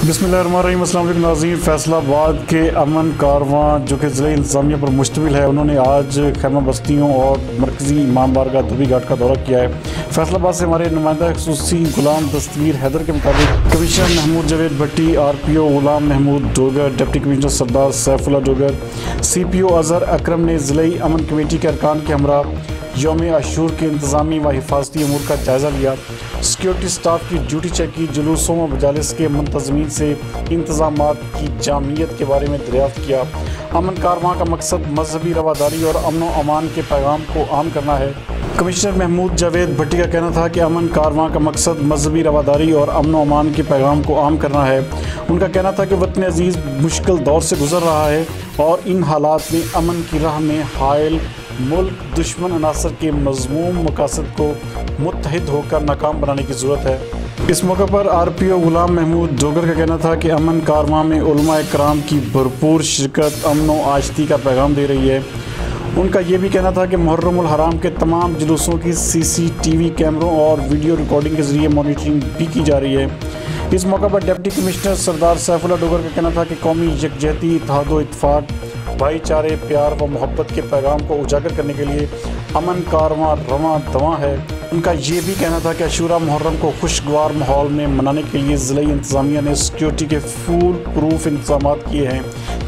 बिस्मिल्लाहिर्रहमानिर्रहीम। अस्सलाम वालेकुम नाज़रीन। फैसलाबाद के अमन कारवां जो कि ज़िले इंतज़ामिया पर मुश्तमिल है, उन्होंने आज खैमा बस्तियों और मरकज़ी इमाम बारगाह धोबी घाट का दौरा किया है। फैसलाबाद से हमारे नुमाइंदा ख़ुसूसी गुलाम दस्तगीर हैदर के मुताबिक कमिश्नर महमूद जावेद भट्टी, RPO गुलाम महमूद डोगर, डिप्टी कमिश्नर सरदार सैफुल्लाह डोगर, CPO अज़हर अकरम ने ज़िले अमन कमेटी के अरकान के हमरा यौम आशूर के इंतज़ामी व हिफाजती अमूर का जायज़ा लिया। सिक्योरिटी स्टाफ की ड्यूटी चेक की। जुलूसों व मजालिस के मुंतज़मीन से इंतज़ामात की जामियत के बारे में दरियाफ़्त किया। अमन कारवां का मकसद मजहबी रवादारी और अमन व अमान के पैगाम को आम करना है। कमिश्नर महमूद जावेद भट्टी का कहना था कि अमन कारवां का मकसद मजहबी रवादारी और अमन व अमान के पैगाम को आम करना है। उनका कहना था कि वतन अजीज़ मुश्किल दौर से गुजर रहा है और इन हालात में अमन की राह में हायल मुल्क दुश्मन अनासर के मज़मूम मकासद को मुत्तहिद होकर नाकाम बनाने की ज़रूरत है। इस मौके पर RPO गुलाम महमूद डोगर का कहना था कि अमन कारवां में उलमा इकराम की भरपूर शिरकत अमन व आशती का पैगाम दे रही है। उनका ये भी कहना था कि मुहर्रमुल हराम के तमाम जुलूसों की CCTV कैमरों और वीडियो रिकॉर्डिंग के ज़रिए मॉनिटरिंग भी की जा रही है। इस मौके पर डिप्टी कमिश्नर सरदार सैफुल्लाह डोगर का कहना था कि कौमी यकजहती, इत्तेहाद व इत्तफाक, भाईचारे, प्यार व मोहब्बत के पैगाम को उजागर करने के लिए अमन कारवां रवां दवां है। उनका ये भी कहना था कि अशूरा मुहर्रम को खुशगवार माहौल में मनाने के लिए ज़िला इंतज़ामिया ने सिक्योरिटी के फूल प्रूफ इंतजाम किए हैं,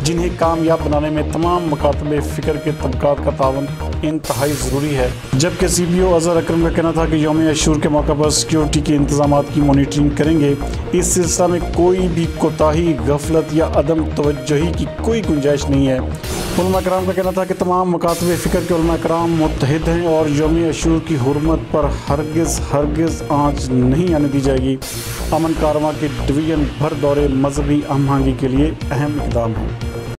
जिन्हें कामयाब बनाने में तमाम मकातबे फ़िक्र के तबकात का तावन इंतहाई ज़रूरी है। जबकि CPO अज़हर अकरम का कहना था कि यौम आशूर के मौके पर सिक्योरिटी के इंतजाम की मॉनिटरिंग करेंगे। इस सिलसिला में कोई भी कोताही, गफलत या अदम तवज्जुही की कोई गुंजाइश नहीं है। उलमा कराम का कहना था कि तमाम मकातबे फ़िक्र के उलमा कराम मुत्तहिद हैं और यौम आशूर की हुर्मत पर हरगिज़ आँच नहीं आने दी जाएगी। अमन कारवां के डिवीज़न भर दौरे मजहबी हम आहंगी के लिए अहम इक़दाम है।